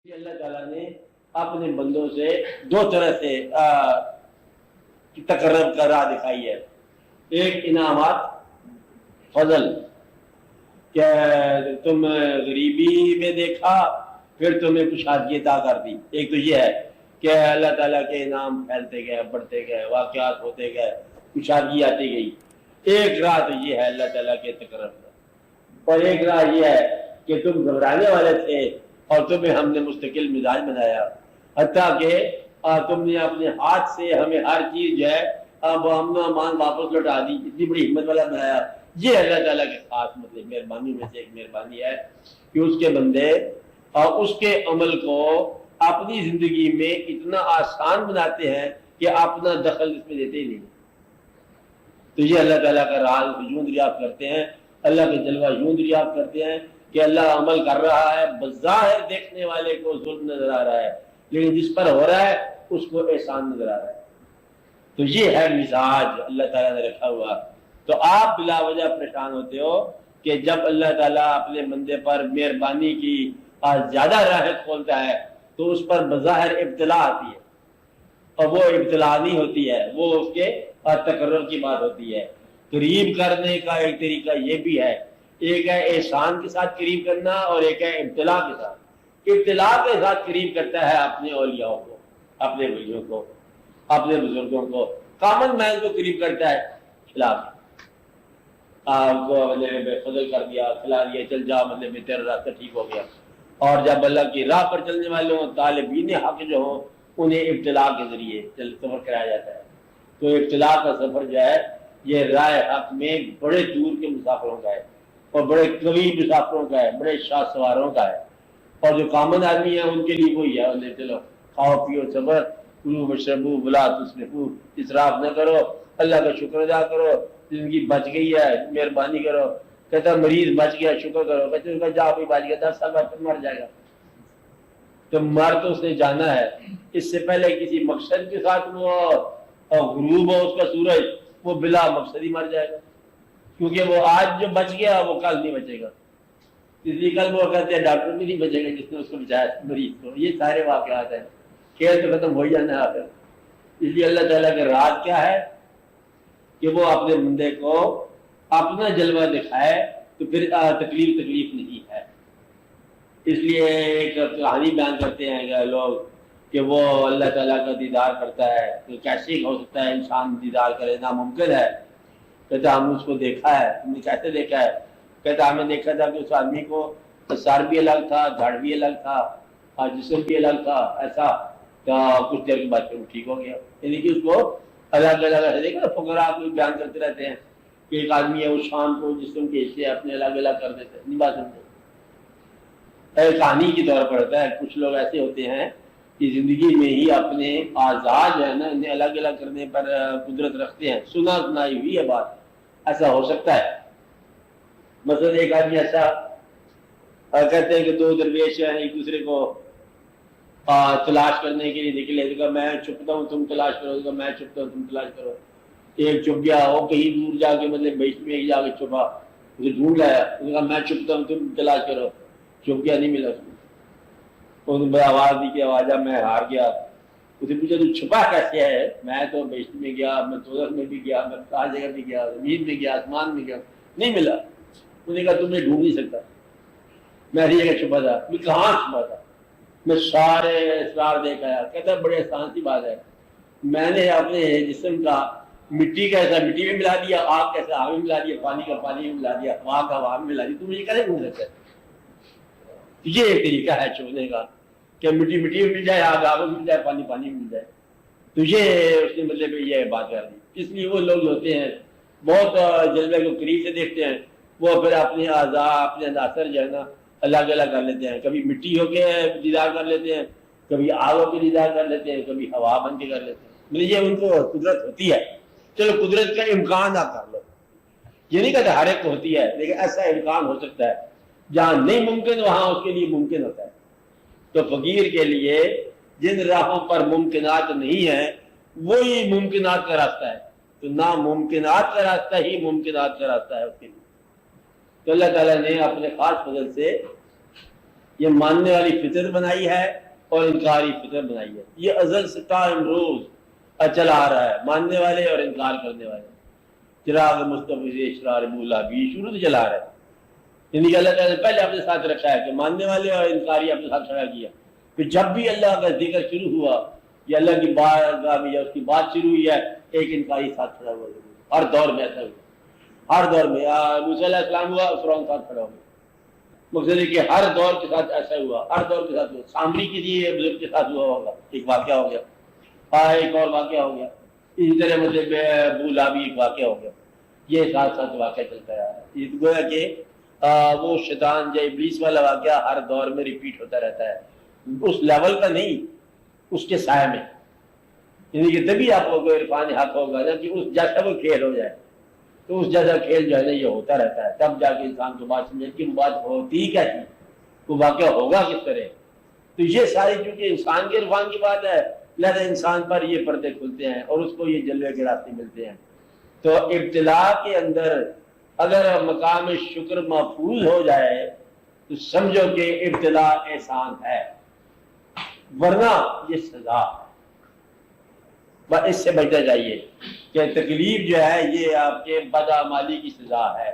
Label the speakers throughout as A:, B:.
A: اللہ تعالیٰ نے اپنے بندوں سے دو طرح سے تقرب کا راہ دکھائی ہے۔ ایک انعامات فضل، کہ تم غریبی میں دیکھا پھر تمہیں کشادگی عطا کر دی۔ ایک تو یہ ہے کہ اللہ تعالیٰ کے انعام پھیلتے گئے، بڑھتے گئے، واقعات ہوتے گئے، کشادگی آتی گئی۔ ایک راہ تو یہ ہے اللہ تعالیٰ کے تقرب کا، اور ایک راہ یہ ہے کہ تم گھبرانے والے تھے اور تمہیں ہم نے مستقل مزاج بنایا، حتیٰ کہ تم نے اپنے ہاتھ سے ہمیں ہر چیز جو ہے اب امن و امان واپس لوٹا دی، اتنی بڑی ہمت والا بنایا۔ یہ اللہ تعالیٰ کے خاص مطلب مہربانی میں سے ایک مہربانی ہے کہ اس کے بندے اور اس کے عمل کو اپنی زندگی میں اتنا آسان بناتے ہیں کہ اپنا دخل اس میں دیتے ہی نہیں۔ تو یہ اللہ تعالیٰ کا راز یوں دریافت کرتے ہیں، اللہ کے جلوہ یوں دریافت کرتے ہیں کہ اللہ عمل کر رہا ہے، بظاہر دیکھنے والے کو ظلم نظر آ رہا ہے، لیکن جس پر ہو رہا ہے اس کو احسان نظر آ رہا ہے۔ تو یہ ہے مزاج اللہ تعالیٰ نے رکھا ہوا۔ تو آپ بلا وجہ پریشان ہوتے ہو کہ جب اللہ تعالیٰ اپنے بندے پر مہربانی کی زیادہ راہیں کھولتا ہے تو اس پر بظاہر ابتلا آتی ہے، اور وہ ابتلا نہیں ہوتی ہے، وہ اس کے تقرر کی بات ہوتی ہے۔ قریب کرنے کا ایک طریقہ یہ بھی ہے، ایک ہے احسان کے ساتھ قریب کرنا اور ایک ہے ابتلا کے ساتھ۔ ابتلا کے ساتھ قریب کرتا ہے اپنے اولیاء کو، اپنے بھائیوں کو، اپنے بزرگوں کو، کامن مین کو قریب کرتا ہے، کھلا آپ کو مطلب فضل کر دیا، کھلا دیا، چل جا، مطلب تیرا راستہ ٹھیک ہو گیا۔ اور جب اللہ کی راہ پر چلنے والے ہوں، طالبین حق جو ہوں، انہیں ابتلا کے ذریعے سفر کرایا جاتا ہے۔ تو ابتلا کا سفر جو ہے یہ راہ حق میں بڑے دور کے مسافروں کا ہے، اور بڑے قوی مسافروں کا ہے، بڑے شاہ سواروں کا ہے، اور جو کامن آدمی ہیں ان کے لیے وہی ہے، چلو کھاؤ پیو صبر، کلو واشربو ولا تسرفو، اسراف نہ کرو، اللہ کا شکر ادا کرو، زندگی بچ گئی ہے مہربانی کرو۔ کہتا مریض بچ گیا شکر کرو، کہتے ہیں جا بھی بچ گیا 10 سال بعد پھر مر جائے گا۔ تو مر تو اس نے جانا ہے، اس سے پہلے کسی مقصد کے ساتھ وہ غروب ہو اس کا سورج، وہ بلا مقصد ہی مر جائے گا، کیونکہ وہ آج جو بچ گیا وہ کل نہیں بچے گا۔ اس لیے کل وہ کہتے ہیں ڈاکٹر بھی نہیں بچے گا جس نے اس کو بچایا مریض کو۔ یہ سارے واقعات ہیں، کھیل تو ختم ہو ہی جانا ہے آخر۔ اس لیے اللہ تعالیٰ کا راز کیا ہے کہ وہ اپنے بندے کو اپنا جلوہ دکھائے تو پھر تکلیف نہیں ہے۔ اس لیے ایک کہانی بیان کرتے ہیں کہ لوگ کہ وہ اللہ تعالیٰ کا دیدار کرتا ہے تو کیسے ہو سکتا ہے انسان دیدار کرے، ناممکن ہے۔ کہتا ہم نے اس کو دیکھا ہے۔ ہم نے کیسے دیکھا ہے؟ کہتا ہم نے دیکھا تھا کہ اس آدمی کو سر بھی الگ تھا، دھڑ بھی الگ تھا، اور جسم بھی الگ تھا، ایسا۔ تو کچھ دیر کے بعد پھر ٹھیک ہو گیا۔ یعنی کہ اس کو الگ الگ ایسے دیکھا، فقراء کو بیان کرتے رہتے ہیں کہ ایک آدمی ہے وہ شان کو جسم کے حصے اپنے الگ الگ کر دیتے ہیں، نہیں بات سمجھے؟ کہانی کے طور پر ہوتا ہے۔ کچھ لوگ ایسے ہوتے ہیں کہ زندگی میں ہی اپنے اعضاء جو ہے نا انہیں الگ الگ کرنے پر قدرت رکھتے ہیں۔ سنا سنائی ہوئی ہے بات، ایسا ہو سکتا ہے۔ مثلا ایک آدمی ایسا کہتے ہیں کہ دو درویش ہیں ایک دوسرے کو تلاش کرنے کے لیے نکلے، تو کہا میں چھپتا ہوں تم تلاش کرو، تو کہا میں چھپتا ہوں تم تلاش کرو۔ ایک چھپ گیا، وہ کہیں دور جا کے مطلب بیچ میں جا کے چھپا، اسے ڈھونڈ لایا، اس نے کہا میں چھپتا ہوں تم تلاش کرو، چھپ گیا، نہیں ملا اس نے آواز دی کہ آواز میں ہار گیا۔ اسے پوچھا تو چھپا کیسے ہے؟ میں تو بیچ میں گیا، میں دوزخ میں بھی گیا، میں ہر جگہ بھی گیا، زمین میں گیا، آسمان میں گیا، نہیں ملا۔ اس نے کہا تم نے ڈھونڈ نہیں سکتا، میں ہر جگہ چھپا تھا۔ میں کہاں چھپا تھا؟ میں سارے اسرار دیکھ آیا۔ کہتا ہے بڑے آسان سی بات ہے، میں نے اپنے جسم کا مٹی کا ایسا مٹی میں ملا دیا، آگ کیسا آگ میں ملا دیا، پانی کا پانی میں ملا دیا، ہوا کا ہوا میں ملا دیا، تم یہ کیسے ڈھونڈ سکتے؟ یہ ایک طریقہ ہے چھوڑنے کا کہ مٹی مٹی میں مل جائے، آگ آگ میں مل جائے، پانی پانی میں مل جائے۔ تو یہ اس نے مطلب یہ بات کر دی۔ اس لیے وہ لوگ ہوتے ہیں بہت جلوے کو قریب سے دیکھتے ہیں، وہ پھر اپنے اعضاء اپنے عناصر جو ہے نا الگ الگ کر لیتے ہیں، کبھی مٹی ہو کے دیدار کر لیتے ہیں، کبھی آگ ہو کے دیدار کر لیتے ہیں، کبھی ہوا بن کے کر لیتے ہیں۔ یہ ان کو قدرت ہوتی ہے۔ چلو قدرت کا امکان آپ کر لو، یہ نہیں کہتے ہر ایک کو ہوتی ہے، لیکن ایسا امکان ہو سکتا ہے۔ جہاں نہیں ممکن وہاں اس کے لیے ممکن ہوتا ہے۔ تو فقیر کے لیے جن راہوں پر ممکنات نہیں ہیں وہی ممکنات کا راستہ ہے۔ تو ناممکنات کا راستہ ہی ممکنات کا راستہ ہے اس کے لیے۔ تو اللہ تعالیٰ نے اپنے خاص فضل سے یہ ماننے والی فطر بنائی ہے اور انکاری فطر بنائی ہے. یہ ازل سے تا امروز چلا آ رہا ہے، ماننے والے اور انکار کرنے والے. چراغ مصطفی اشرار مولا بھی شروع سے چلا رہا ہے، یعنی کہ اللہ تعالیٰ نے پہلے اپنے ساتھ رکھا ہے کہ ماننے والے اور انکاری اپنے ساتھ کھڑا کیا. پھر جب بھی اللہ کا ذکر شروع ہوا یا اللہ کی بات یا اس کی بات شروع ہوئی ہے، ایک انکاری ساتھ کھڑا ہوا. ہر دور میں ایسا ہوا، ہر دور میں موسیٰ علیہ السلام ہوا، فرعون ساتھ کھڑا ہوا. مقصد ہے کہ ہر دور کے ساتھ ایسا ہوا، ہر دور کے ساتھ ہوا. سامری کسی بزرگ کے ساتھ ہوا ہوگا، ایک واقعہ ہو گیا، ایک اور واقعہ ہو گیا. اسی طرح مطلب بولا بھی ایک واقعہ ہو گیا. یہ ساتھ ساتھ واقعہ چلتا ہے. گویا کہ وہ شیطان یا ابلیس والا واقعہ ہر دور میں ریپیٹ ہوتا رہتا ہے، اس لیول کا نہیں، اس کے سائے میں. یعنی کہ تبھی آپ کو عرفان حق ہوگا نا کہ اس جیسا وہ کھیل ہو جائے. تو اس جیسا کھیل جو ہے نا یہ ہوتا رہتا ہے، تب جا کے انسان کو بات سمجھے کہ وہ بات ہوتی کیا تھی، وہ واقعہ ہوگا کس طرح. تو یہ ساری چونکہ انسان کے عرفان کی بات ہے، لہذا انسان پر یہ پردے کھلتے ہیں اور اس کو یہ جلوے کے راستے ملتے ہیں. تو ابتلا کے اندر اگر مقام شکر محفوظ ہو جائے تو سمجھو کہ ابتلا احسان ہے، ورنہ یہ سزا. اس سے بچنا چاہیے کہ تکلیف جو ہے یہ آپ کے بدعمالی کی سزا ہے.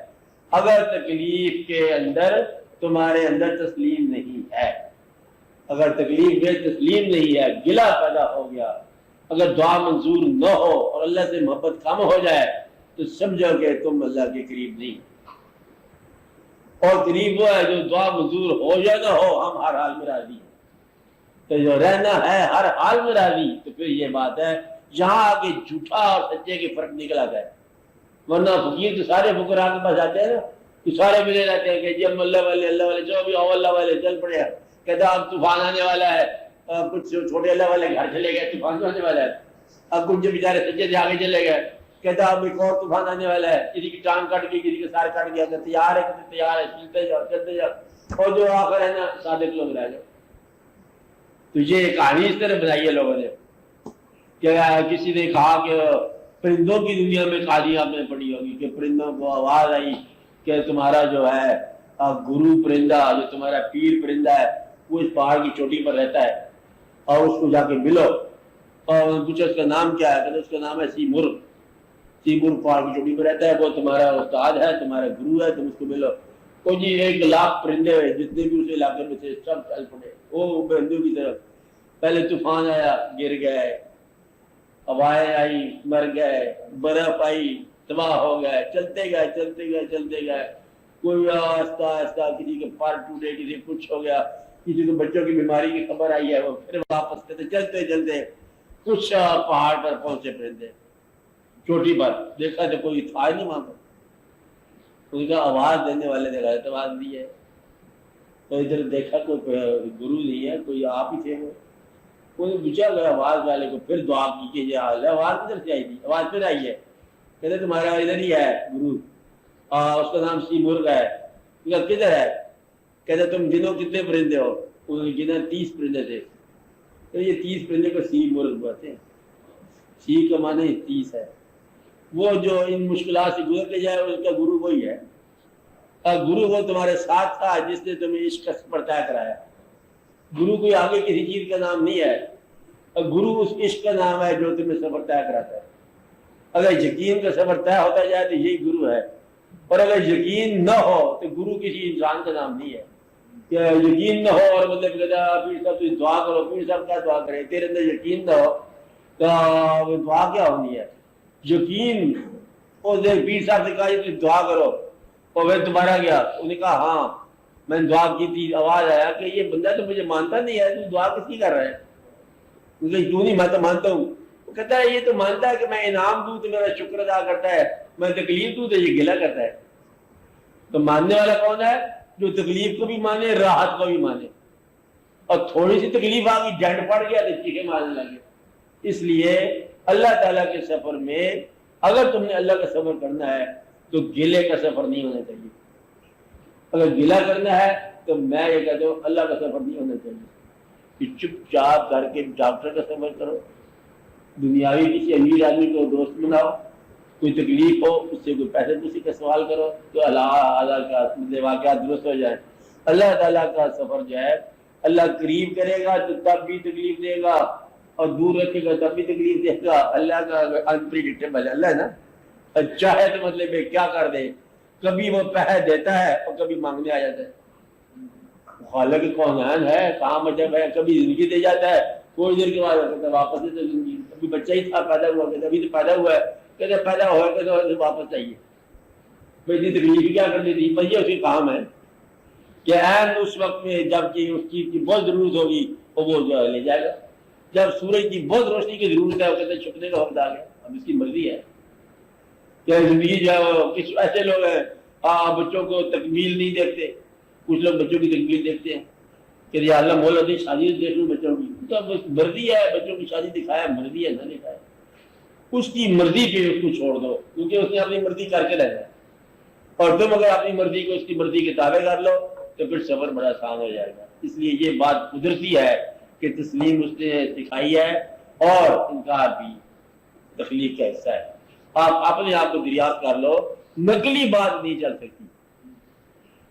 A: اگر تکلیف کے اندر تمہارے اندر تسلیم نہیں ہے، اگر تکلیف میں تسلیم نہیں ہے، گلہ پیدا ہو گیا، اگر دعا منظور نہ ہو اور اللہ سے محبت کم ہو جائے تو سمجھو کہ تم اللہ کے قریب نہیں. اور قریب وہ ہے جو دعا منظور ہو یا نہ ہو ہم ہر حال میں راضی ہیں. تو جو رہنا ہے ہر حال میں راضی، تو پھر یہ بات ہے یہاں آگے جھوٹا اور سچے کے فرق نکل آتا ہے. ورنہ فقیر تو سارے فقراء کے پاس آتے ہیں نا، کہ سارے ملے رہتے ہیں کہ جی ہم اللہ والے جو بھی اللہ والے چل پڑے ہیں. کہتا اب طوفان آنے والا ہے، کچھ چھوٹے اللہ والے گھر چلے گئے، طوفان آنے والا ہے. اب کچھ جو بیچارے سچے سے آگے چلے گئے، کہتا اب ایک اور طوفان آنے والا ہے، کسی کی ٹانگ کٹ گئی، کسی کے سار کٹ گیا. کہ تیار ہے، کہ تیار ہے، چلتے جاؤ چلتے جاؤ. اور جو آخر ہے نا صادق لوگ رہ جاؤ. تو یہ کہانی اس طرح بنائی ہے لوگوں نے کہ کسی نے کہا کہ پرندوں کی دنیا میں کہانی آپ نے پڑھی ہوگی کہ پرندوں کو آواز آئی کہ تمہارا جو ہے گرو پرندہ، جو تمہارا پیر پرندہ ہے وہ اس پہاڑ کی چوٹی پر رہتا ہے اور اس کو جا کے ملو. اور پوچھا اس کا نام کیا ہے، کہتے اس کا نام ہے سیمرغ. سیمرغ پہاڑ کی چوٹی پر رہتا ہے، وہ تمہارا استاد ہے، تمہارا گرو ہے، تم اس کو ملو. تو جی 1,00,000 پرندے ہوئے جتنے بھی اس علاقے میں تھے سب چل پڑے وہ پرندوں کی طرف. پہلے طوفان آیا، گر گئے، ہوائیں آئی، مر گئے، برف آئی، تباہ ہو گئے. چلتے گئے چلتے گئے چلتے گئے. کوئی آہستہ آہستہ کسی کے پار ٹوٹے، کسی کو کچھ ہو گیا، کسی کو بچوں کی بیماری کی خبر آئی ہے، وہ پھر واپس کرتے چلتے چلتے کچھ پہاڑ پر پہنچے پرندے چوٹی پر. دیکھا تو کوئی تھا نہیں وہاں پر. ان کا آواز دینے والے نے غلط آواز دی ہے. تو ادھر دیکھا کوئی گرو نہیں ہے، کوئی آپ ہی تھے. وہ پوچھا گیا آواز والے کو، پھر دعا کی کہ یہ حال ہے. آواز کدھر سے آئی تھی؟ آواز پھر آئی ہے. کہتے تمہارا ادھر ہی ہے گرو، اس کا نام سیمرغ ہے. کدھر ہے؟ کہتے تم گنو کتنے پرندے ہو؟ انہوں نے گنا 30 پرندے تھے. تو یہ 30 پرندے کو سیمرغ بولتے ہیں. سی کا معنی 30 ہے. وہ جو ان مشکلات سے گزر کے جائے اس کا گرو وہی ہے. گرو وہ تمہارے ساتھ تھا جس نے تمہیں عشق کا سفر طے کرایا. گرو کوئی آگے کسی چیز کا نام نہیں ہے، گرو اس عشق کا نام ہے جو تمہیں سفر طے کراتا ہے. اگر یقین کا سفر طے ہوتا جائے تو یہی گرو ہے، اور اگر یقین نہ ہو تو گرو کسی انسان کا نام نہیں ہے. کہ یقین نہ ہو اور مطلب پیر صاحب تو دعا کرو، پیر صاحب کیا دعا کرے؟ تیرے اندر یقین نہ ہو تو دعا کیا ہونی ہے؟ یقین پیر صاحب نے کہا تم دعا کرو اور پھر تمہارا گیا. انہوں نے کہا ہاں میں نے دعا کی تھی. آواز آیا کہ یہ بندہ تو مجھے مانتا نہیں ہے، تو دعا کس کی کر رہا ہے؟ کیوں نہیں؟ میں تو مانتا ہوں. وہ کہتا ہے یہ تو مانتا ہے کہ میں انعام دوں تو میرا شکر ادا کرتا ہے، میں تکلیف دوں تو یہ گلہ کرتا ہے. تو ماننے والا کون ہے؟ جو تکلیف کو بھی مانے، راحت کو بھی مانے. اور تھوڑی سی تکلیف آ گئی، ڈنڈ پڑ گیا تو چیخے مارنے لگے. اس لیے اللہ تعالیٰ کے سفر میں اگر تم نے اللہ کا سفر کرنا ہے تو گلے کا سفر نہیں ہونا چاہیے. اگر گلہ کرنا ہے تو میں یہ کہتا ہوں اللہ کا سفر نہیں ہونا چاہیے. کہ چپ چاپ کر کے ڈاکٹر کا سفر کرو، دنیاوی کسی امیر آدمی کو دوست بناؤ، کوئی تکلیف ہو اس سے کوئی پیسے پوسی کا سوال کرو تو اللہ کا واقعات درست ہو جائے. اللہ تعالیٰ کا سفر جو ہے اللہ قریب کرے گا تو تب بھی تکلیف دے گا اور دور رکھے گا تب بھی تکلیف دے گا. اللہ کا انپریڈکٹیبل اللہ ہے نا، چاہے تو مطلب کیا کر دے، کبھی وہ پیسے دیتا ہے اور کبھی مانگنے آ جاتا ہے. خالق کونین ہے، کہاں مطلب ہے، کبھی زندگی دے جاتا ہے، تھوڑی دیر کے بعد کہتا ہے واپس دے دو زندگی. کبھی بچہ ہی تھا پیدا ہوا، کہتا ابھی تو پیدا ہوا ہے، کہتے پیدا ہوا کہتے واپس چاہیے. اتنی تکلیف کیا کر دی تھی، بس یہ اس کی کام ہے کہ عین اس وقت میں جب کہ اس چیز کی بہت ضرورت ہوگی وہ جو ہے لے جائے گا. جب سورج کی بہت روشنی کی ضرورت ہے وہ کہتے ہیں چھپنے کا وقت آ گیا. اب اس کی مرضی ہے کہ زندگی جو ہے کچھ ایسے لوگ ہیں بچوں کو تکمیل نہیں دیکھتے، کچھ لوگ بچوں کی تکمیل دیکھتے ہیں کہ یا اللہ مولا دی شادی دیکھ لوں بچوں کی. تو مرضی ہے بچوں کی شادی دکھائے، مرضی ہے نہ دکھائے، اس کی مرضی پہ اس کو چھوڑ دو کیونکہ اس نے اپنی مرضی کر کے رہنا ہے. اور تم اگر اپنی مرضی کو اس کی مرضی کے تابع کر لو تو پھر سفر بڑا آسان ہو جائے گا. اس لیے یہ بات قدرتی ہے کہ تسلیم اس نے سکھائی ہے اور انکار بھی تخلیق کا حصہ ہے. آپ اپنے آپ کو دریافت کر لو، نقلی بات نہیں چل سکتی.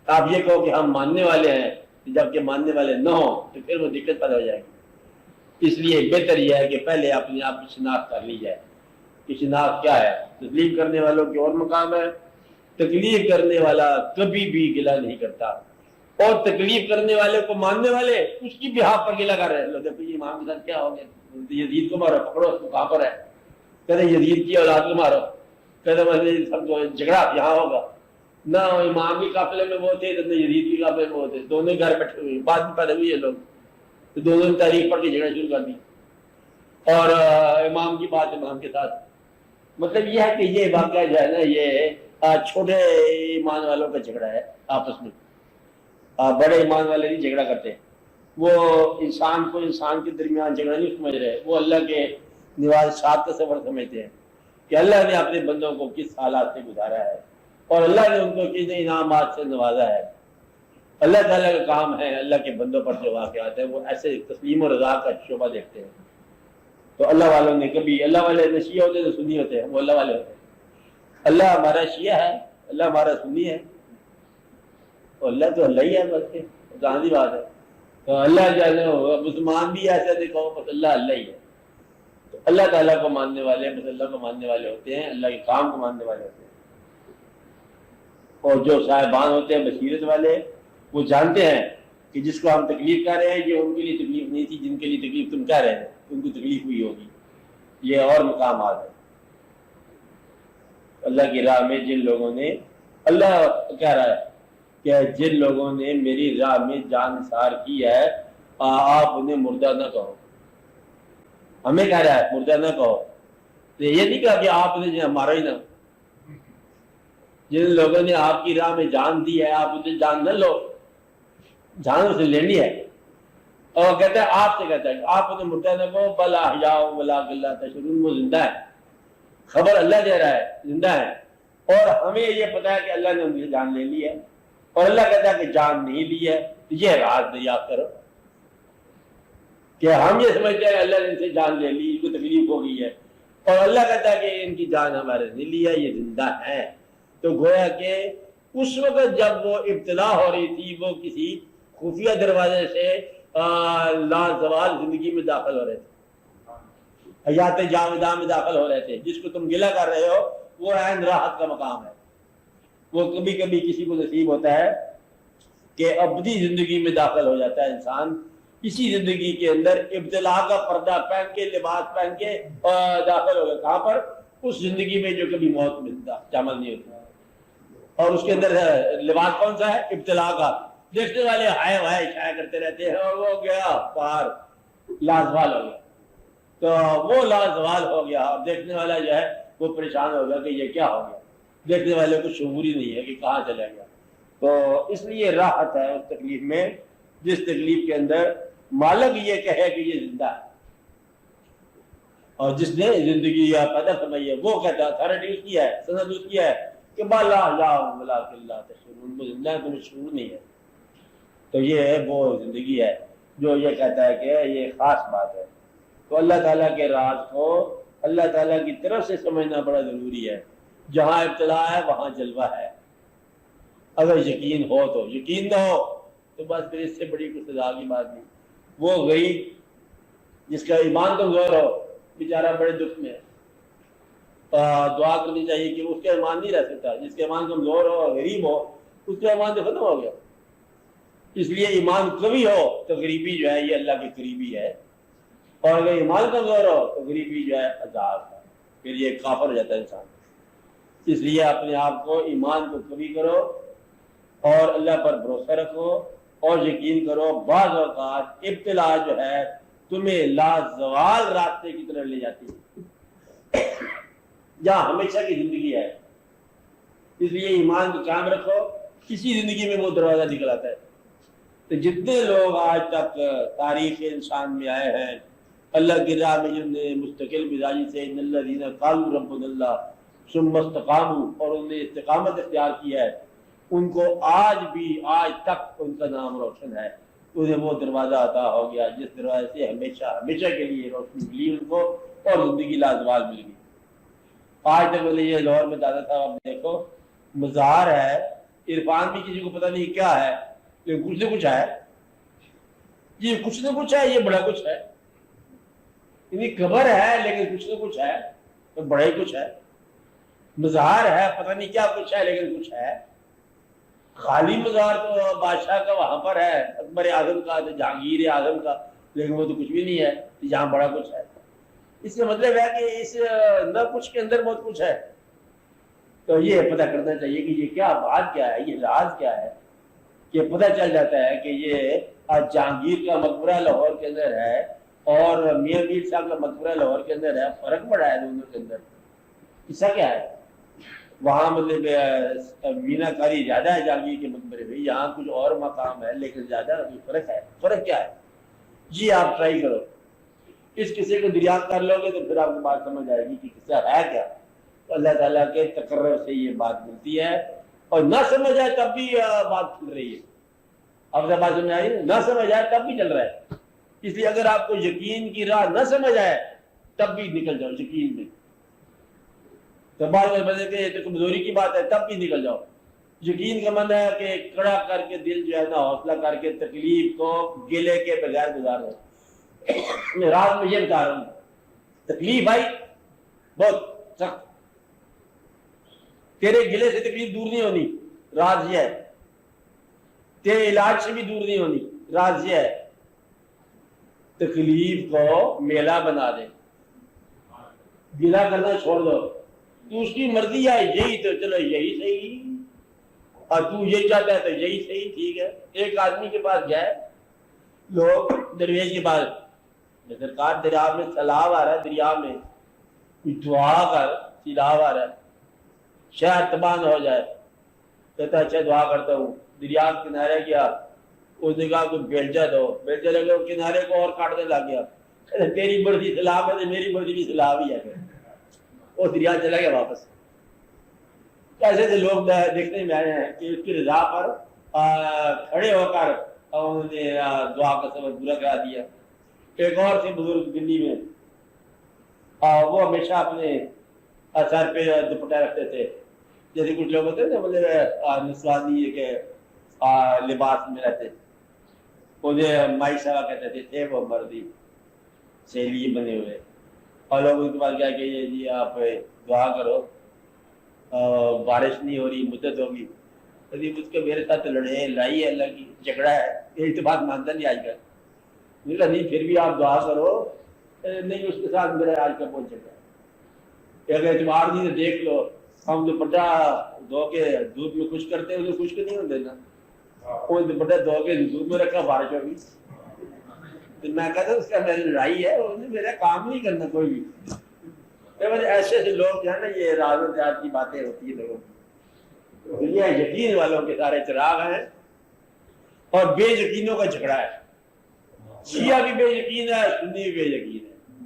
A: آپ یہ کہو کہ ہم ماننے والے ہیں جبکہ ماننے والے نہ ہوں تو پھر وہ دقت پیدا ہو جائے گی. اس لیے بہتر یہ ہے کہ پہلے اپنے آپ کی شناخت کر لی جائے کہ شناخت کیا ہے. تسلیم کرنے والوں کی اور مقام ہے، تکلیف کرنے والا کبھی بھی گلہ نہیں کرتا، اور تکلیف کرنے والے کو ماننے والے اس کی بہاف پر گلہ کر رہے ہیں. دیکھو یہ امام کے ساتھ کیا ہو گیا، یزید کو مارو، پکڑو اس کو کہاں پر ہے، کہتے یزید کی اولاد کو مارو، کہتے سب کو جھگڑا یہاں ہوگا. نہ امام کی قافلے میں وہ تھے نہ یزید کی قافلے میں وہ تھے، دونوں گھر بیٹھے ہوئے. بعد میں پیدا ہوئی یہ لوگ تو دونوں نے تاریخ پڑھ کے جھگڑا شروع کر دی اور امام کی بات امام کے ساتھ. مطلب یہ ہے کہ یہ واقعہ جو ہے نا یہ چھوٹے ایمان والوں کا جھگڑا ہے آپس میں. بڑے ایمان والے نہیں جھگڑا کرتے، وہ انسان کو انسان کے درمیان جھگڑا نہیں سمجھ رہے، وہ اللہ کے نوازشات کا سفر سمجھتے ہیں کہ اللہ نے اپنے بندوں کو کس حالات سے گزارا ہے اور اللہ نے ان کو کس انعامات سے نوازا ہے. اللہ تعالیٰ کا کام ہے اللہ کے بندوں پر جو واقعات ہیں وہ ایسے تسلیم و رضا کا شعبہ دیکھتے ہیں. تو اللہ والوں نے کبھی، اللہ والے نہ شیعہ ہوتے تو سنی ہوتے ہیں، وہ اللہ والے ہوتے ہیں. اللہ ہمارا شیعہ ہے، اللہ ہمارا سنی ہے، تو اللہ تو اللہ ہی ہے. بس گاندھی بات ہے. تو اللہ جو ہے مسلمان بھی ایسے دیکھو بس اللہ اللہ ہی ہے. تو اللہ تعالیٰ کو ماننے والے بس اللہ کو ماننے والے ہوتے ہیں، اللہ کے کام کو ماننے والے ہوتے ہیں. اور جو صاحبان ہوتے ہیں بصیرت والے وہ جانتے ہیں کہ جس کو ہم تکلیف کر رہے ہیں یہ ان کے لیے تکلیف نہیں تھی، جن کے لیے تکلیف تم کہہ رہے ہیں ان کو تکلیف ہوئی ہوگی. یہ اور مقامات ہے. اللہ کی راہ میں جن لوگوں نے، اللہ کہہ رہا ہے کہ جن لوگوں نے میری راہ میں جان نثار کی ہے آپ انہیں مردہ نہ کہو. ہمیں کہہ رہا ہے مردہ نہ کہو. تو یہ نہیں کہا کہ آپ نے مارا ہی نہ. جن لوگوں نے آپ کی راہ میں جان دی ہے آپ اسے جان نہ لو، جان اسے لینی ہے. اور کہتا ہے آپ سے کہتا ہے آپ انہیں مردہ نہ کہو بل احیاء ولکن لا تشعرون. وہ زندہ ہے، خبر اللہ دے رہا ہے زندہ ہے، اور ہمیں یہ پتا ہے کہ اللہ نے ان کی جان لے لی ہے اور اللہ کہتا ہے کہ جان نہیں لی ہے. تو یہ راز دریافت کرو کہ ہم یہ سمجھتے ہیں اللہ نے ان سے جان لے لی، ان کو تکلیف ہو گئی ہے، اور اللہ کہتا ہے کہ ان کی جان ہمارے نہیں لی ہے، یہ زندہ ہے. تو گویا کہ اس وقت جب وہ ابتلا ہو رہی تھی وہ کسی خفیہ دروازے سے لازوال زندگی میں داخل ہو رہے تھے، حیات جاودہ میں داخل ہو رہے تھے. جس کو تم گلہ کر رہے ہو وہ عین راحت کا مقام ہے. وہ کبھی کبھی کسی کو نصیب ہوتا ہے کہ ابدی زندگی میں داخل ہو جاتا ہے انسان. اسی زندگی کے اندر ابتلا کا پردہ پہن کے لباس پہن کے داخل ہو گیا. کہاں پر؟ اس زندگی میں جو کبھی موت میں شامل نہیں ہوتی. اور اس کے اندر لباس کون سا ہے؟ ابتلا کا. دیکھنے والے ہائے ہائے چھایا کرتے رہتے ہیں اور وہ گیا پار لازوال ہو گیا. تو وہ لازوال ہو گیا اور دیکھنے والا جو ہے وہ پریشان ہو گیا کہ یہ کیا ہو گیا. دیکھنے والے کو شعور ہی نہیں ہے کہ کہاں چلا گیا. تو اس لیے راحت ہے اس تکلیف میں جس تکلیف کے اندر مالک یہ کہے کہ یہ زندہ ہے اور جس نے زندگی یا پیدا فرمائی ہے وہ کہتا ہے اتھارٹی اس کی ہے، سند اس کی ہے کہ بالا ولکن لا تشعرون. وہ زندہ ہے تمہیں شعور نہیں ہے. تو یہ وہ زندگی ہے جو یہ کہتا ہے کہ یہ خاص بات ہے. تو اللہ تعالیٰ کے راز کو اللہ تعالیٰ کی طرف سے سمجھنا بڑا ضروری ہے. جہاں ابتلا ہے وہاں جلوہ ہے. اگر یقین ہو تو، یقین نہ ہو تو بس پھر اس سے بڑی کوئی سزا کی بات نہیں. وہ غریب جس کا ایمان کمزور ہو بیچارہ بڑے دکھ میں ہے، دعا کرنی چاہیے کہ اس کا ایمان نہیں رہ سکتا. جس کا ایمان کمزور ہو غریب ہو اس کا ایمان تو ختم ہو گیا. اس لیے ایمان قوی ہو تو غریبی جو ہے یہ اللہ کی قریبی ہے، اور اگر ایمان کمزور ہو تو غریبی جو ہے عذاب ہے، پھر یہ کافر ہو جاتا ہے انسان. اس لیے اپنے آپ کو ایمان کو قوی کرو اور اللہ پر بھروسہ رکھو اور یقین کرو بعض اوقات ابتلا جو ہے تمہیں لازوال راستے کی طرف لے جاتی ہے جہاں ہمیشہ کی زندگی ہے. اس لیے ایمان کو قائم رکھو، کسی زندگی میں وہ دروازہ نکل آتا ہے. تو جتنے لوگ آج تک تاریخ انسان میں آئے ہیں اللہ کی راہ میں جن نے مستقل مزاجی سے ان الذین قالوا ربنا اللہ ثم استقاموا اور انہوں نے استقامت اختیار کی ہے، ان کو آج تک ان کا نام روشن ہے. انہیں وہ دروازہ عطا ہو گیا جس دروازے سے ہمیشہ کے لیے روشنی ملی ان کو اور زندگی لازوال مل گئی. آج تک یہ لاہور میں دادا صاحب آپ دیکھو مزار ہے، عرفان بھی کسی کو پتہ نہیں کیا ہے لیکن کچھ نہ کچھ ہے. یہ کچھ نہ کچھ ہے، یہ بڑا کچھ ہے. یعنی قبر ہے لیکن کچھ نہ کچھ ہے تو بڑا ہی کچھ ہے. مزار ہے، پتہ نہیں کیا کچھ ہے لیکن کچھ ہے. خالی مزار تو بادشاہ کا وہاں پر ہے، اکبر اعظم کا، جہانگیر اعظم کا، لیکن وہ تو کچھ بھی نہیں ہے جہاں بڑا کچھ ہے. اس کا مطلب ہے کہ اس نہ کچھ کے اندر بہت کچھ ہے. تو یہ پتہ کرنا چاہیے کہ یہ کیا بات کیا ہے، یہ راز کیا ہے. کہ پتہ چل جاتا ہے کہ یہ جہانگیر کا مقبرہ لاہور کے اندر ہے اور میاں میر صاحب کا مقبرہ لاہور کے اندر ہے، فرق پڑا ہے دونوں کے اندر. قصہ کیا ہے؟ وہاں مطلب مینا کاری زیادہ ہے جہانگیر کے مقبرے میں، یہاں کچھ اور مقام ہے لیکن زیادہ فرق ہے. فرق کیا ہے جی؟ آپ ٹرائی کرو، اس قصے کو دریافت کر لو گے تو پھر آپ کو بات سمجھ آئے گی کہ قصہ ہے کیا. تو اللہ تعالیٰ کے تقرر سے یہ بات ملتی ہے، اور نہ سمجھ آئے تب بھی بات چل رہی ہے. اب جب بات سمجھ آئی نہ سمجھ آئے تب بھی چل رہا ہے. اس لیے اگر آپ کو یقین کی راہ نہ سمجھ آئے تب بھی نکل جاؤ یقین میں. تو بات کمزوری کی بات ہے تب بھی نکل جاؤ. یقین کا مطلب ہے کہ کڑا کر کے دل جو ہے نا حوصلہ کر کے تکلیف کو گلے کے بغیر گزارو. میں راز میں یہ بتا رہا ہوں، تکلیف آئی بہت سخت، تیرے گلے سے تکلیف دور نہیں ہونی، راز یہ ہے. تیرے علاج سے بھی دور نہیں ہونی، راز یہ ہے. تکلیف کو میلہ بنا دے، گلا کرنا چھوڑ دو. تو اس کی مرضی ہے یہی تو چلو یہی صحیح، اور تو یہی چاہتا ہے تو یہی صحیح، ٹھیک ہے. ایک آدمی کے پاس گئے لوگ درویش کے پاس، سرکار دریا میں سیلاب آ رہا ہے، دریا میں کچھ دعا کر، سیلاب آ رہا ہے شہر تباہ نہ ہو جائے. کہتا اچھا دعا کرتا ہوں. دریا کے کنارے گیا، اس نے کہا کوئی بیلچہ دو، بیلچہ لگے کنارے کو اور کاٹنے لگ گیا. تیری مرضی سیلاب ہے، میری مرضی بھی سیلاب ہی ہے. وہ دریا چلا گیا واپس. ایسے سے لوگ دیکھنے میں آئے ہیں کہ اس کی رضا پر کھڑے ہو کر انہوں نے دعا کا سبب پورا کرا دیا. ایک اور تھے بزرگ دلی میں، وہ ہمیشہ اپنے سر پہ دوپٹہ رکھتے تھے، جیسے کچھ لوگ ہوتے ہیں نا مطلب نسوانی کے لباس میں رہتے. انہیں مائی صاحب کہتے تھے وہ مردی سیلی بنے ہوئے، اور لوگ ان کے پاس کیا کہ یہ جی آپ دعا کرو بارش نہیں ہو رہی، مدت ہوگی. اس کے میرے ساتھ لڑائی ہے، اللہ کی جھگڑا ہے، یہ تو بات مانتا نہیں آج کل. نہیں پھر بھی آپ دعا کرو. نہیں اس کے ساتھ میرا آج کا پہنچ جائے. اگر اعتبار نہیں تو دیکھ لو، ہم دوپٹہ دھو کے دودھ میں خشک کرتے ہیں، اسے خشک نہیں ہونے دینا. وہ دوپٹہ دھو کے دودھ میں رکھا بارش ہوگی. میں کہتا ہوں اس کا میری لڑائی ہے، انہیں میرا کام نہیں کرنا کوئی بھی. ایسے ایسے لوگ جو ہے نا یہ راز و تیار کی باتیں ہوتی ہیں لوگوں کی. دنیا یقین والوں کے سارے چراغ ہیں اور بے یقینوں کا جھگڑا ہے. شیعہ بھی بے یقین ہے، سنی بھی بے یقین ہے،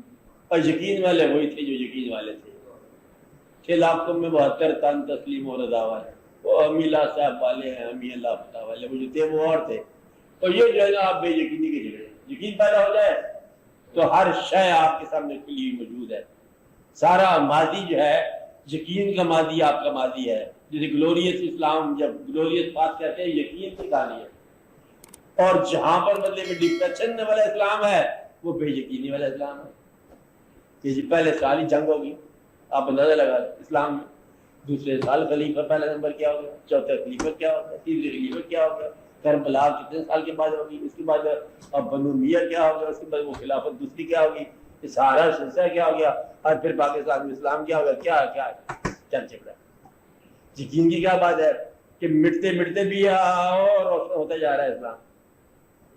A: اور یقین والے وہی تھے جو یقین والے تھے. 6 لاکھ میں 72 تن تسلیم و رضا والے، وہ امی اللہ صاحب والے ہیں، امی اللہ فتح والے، وہ جو تھے وہ اور تھے. اور یہ جو ہے نا آپ بے یقینی کے جھگڑے. یقین پیدا ہو جائے تو ہر شے آپ کے سامنے کھلی موجود ہے. سارا ماضی جو ہے یقین کا ماضی آپ کا ماضی ہے. جیسے گلوریس اسلام، جب گلوریس بات کہتے ہیں یقین کی کہانی ہے. اور جہاں پر بدلے میں ڈپریشن والا اسلام ہے وہ بے یقینی والا اسلام ہے کہ جی پہلے سال ہی جنگ ہوگی. آپ اندازہ لگا لیں اسلام میں دوسرے سال خلیفہ پہلا نمبر کیا ہوگا, چوتھا خلیفہ کیا ہوگا, تیسرے خلیفہ کیا ہوگا, کربلا کتنے سال کے بعد ہوگی, اس کے بعد اب بنو میاں کیا ہوگا, اس کے بعد وہ خلافت دوسری کیا ہوگی, یہ سارا سلسلہ کیا ہو گیا, اور پھر پاکستان میں اسلام کیا ہوگا, کیا کیا چل چکا. یقین کی کیا بات ہے کہ مٹتے مٹتے بھی اور ہوتا جا رہا ہے اسلام,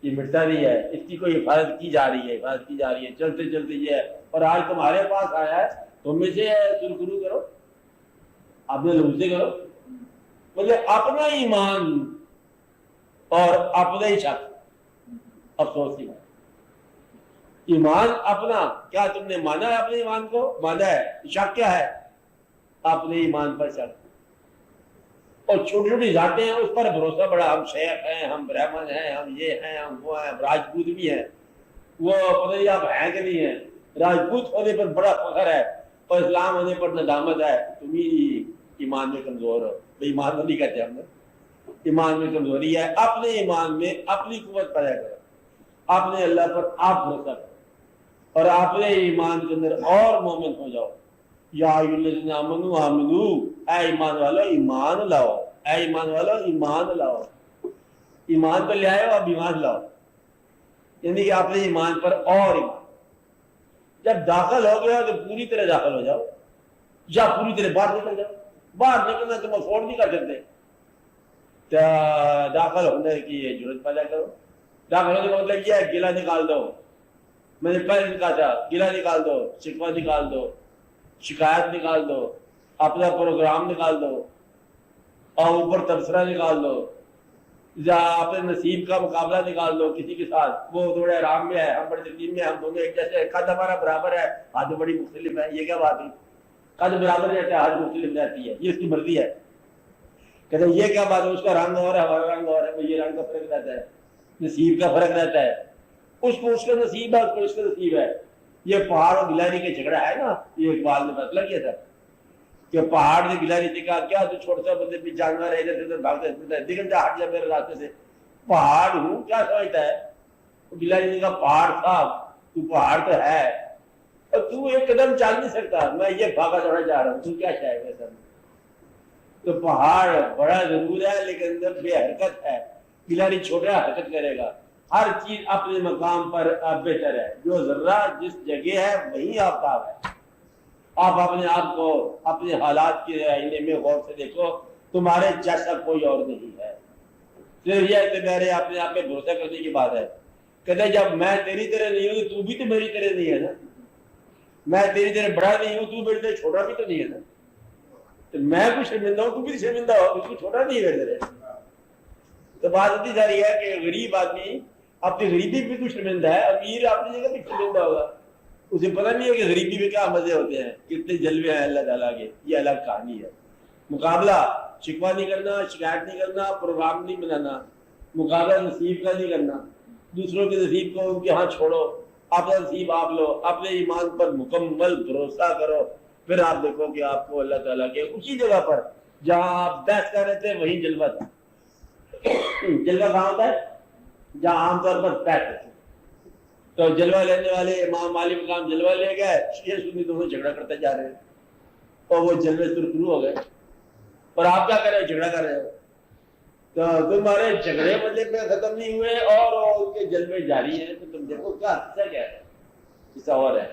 A: یہ مٹتا نہیں ہے, اس کی کوئی حفاظت کی جا رہی ہے, حفاظت کی جا رہی ہے, چلتے چلتے یہ ہے. اور آج تمہارے پاس آیا ہے, تم میں سے سرخرو کرو, اپنے لوگ سے کرو, مطلب اپنا ایمان اور اپنا ہی شک. افسوس کی بات, ایمان اپنا, کیا تم نے مانا ہے اپنے ایمان کو, مانا ہے, شک کیا ہے, اپنے ایمان پر شک. اور چھوٹی چھوٹی ذاتیں ہیں اس پر بھروسہ بڑا, ہم شیخ ہیں, ہم برہمن ہیں, ہم یہ ہیں, ہم وہ ہیں, راجپوت بھی ہیں, وہ پتہ نہیں آپ ہیں کہ نہیں ہیں, راجپوت ہونے پر بڑا فخر ہے اور اسلام ہونے پر ندامت ہے. تم ہی ایمان میں کمزور ہو. ایمان نہیں کہتے ہم نے, ایمان میں کمزوری ہے. اپنے ایمان میں اپنی قوت پیدا کرو, اپنے اللہ پر آپ بھروسہ کرو اور اپنے ایمان کے اندر اور مومن ہو جاؤ. یا الذین آمنوا آمنو, اے ایمان والو ایمان لاؤ, اے ایمان والو ایمان لاؤ. ایمان تو لے آئے ہو, اب ایمان لاؤ, یعنی کہ اپنے ایمان پر اور ایمان. جب داخل ہو گیا تو پوری طرح داخل ہو جاؤ, یا پوری طرح باہر نکل جاؤ. باہر نکلنا تم افورڈ نہیں کر سکتے, داخل ہونے کی ضرورت پیدا کرو. داخل ہونے کا مطلب یہ ہے گلہ نکال دو, میں نے پہلے کہا تھا, گلہ نکال دو, شکوہ نکال دو, شکایت نکال دو, اپنا پروگرام نکال دو, اور اوپر تبصرہ نکال دو, یا اپنے نصیب کا مقابلہ نکال دو کسی کے ساتھ. وہ تھوڑے آرام میں ہے, ہم بڑے تقدیم میں, ہم دونوں ایک جیسے, قد ہمارا برابر ہے, حد بڑی مختلف ہے. یہ کیا بات ہے, قد برابر رہتا ہے, حد مختلف رہتی ہے, یہ اس کی مرضی ہے. کہتے ہیں یہ کیا بات ہے, اس کا رنگ اور ہے, ہمارا رنگ اور ہے, یہ رنگ کا فرق رہتا ہے, نصیب کا فرق رہتا ہے. اس کو اس کا نصیب ہے, اس کو اس کا نصیب ہے. یہ پہاڑ اور گلہری کا جھگڑا ہے نا, یہ اقبال نے فیصلہ کیا تھا کہ پہاڑ نے گلہری سے کہا کیا تو چھوٹا سا بندے بھی جانور ہے, ادھر سے ادھر بھاگتا ہے, نکل جا, ہٹ جا میرے راستے سے, پہاڑ ہوں, کیا سمجھتا ہے. گلہری نے کہا پہاڑ صاحب تو پہاڑ تو ہے, اور تو ایک قدم چل نہیں سکتا, میں یہ بھاگا دوڑا جا رہا ہوں, تو کیا چاہے گا سر. تو پہاڑ بڑا ضرور ہے لیکن اندر بے حرکت ہے, گلہری چھوٹا حرکت کرے گا. ہر چیز اپنے مقام پر بہتر ہے, جو ذرہ جس جگہ ہے وہیں آفتاب ہے. آپ اپنے آپ کو اپنے حالات کے آئینے میں غور سے دیکھو, تمہارے جیسا کوئی اور نہیں ہے. صرف یہ کہ میرے اپنے آپ پہ بھروسہ کرنے کی بات ہے. کہتے جب میں تیری طرح نہیں ہوں تو بھی تو میری طرح نہیں ہے نا, میں تیری طرح بڑا نہیں ہوں, تو میری طرح چھوٹا بھی تو نہیں ہے نا. تو میں کچھ شرمندہ ہوں, تو بھی شرمندہ ہو, اس کو چھوٹا نہیں ہے میرے طرح. تو بات اتنی ساری ہے کہ غریب آدمی اپنی غریبی بھی کچھ شرمندہ ہے, امیر اپنی جگہ بھی شرمندہ ہوگا. اسے پتہ نہیں ہے کہ غریبی میں کیا مزے ہوتے ہیں, کتنے جلوے ہیں اللہ تعالیٰ کے. یہ الگ کہانی ہے. مقابلہ شکوہ نہیں کرنا, شکایت نہیں کرنا, پروگرام نہیں بنانا, مقابلہ نصیب کا نہیں کرنا. دوسروں کے نصیب کو ان کے ہاں چھوڑو, اپنا نصیب آپ لو, اپنے ایمان پر مکمل بھروسہ کرو. پھر آپ دیکھو کہ آپ کو اللہ تعالیٰ کے اسی جگہ پر جہاں آپ بحث کر رہے تھے وہیں جلوہ تھا. جلوہ کہاں ہوتا ہے, جہاں عام طور پر بحث ہوتی ہے. تو جلوہ لینے والے امام مالک مقام جلوہ لے گئے, شیعہ سنی دونوں جھگڑا کرتے جا رہے ہیں, اور وہ جلوے سرخرو ہو گئے. اور آپ کیا کر رہے ہو, جھگڑا کر رہے ہو. تو تمہارے جھگڑے مطلب میں ختم نہیں ہوئے اور ان کے جلوے جاری ہیں. تو تم دیکھو کیا حصہ کیا ہے, حصہ اور ہے.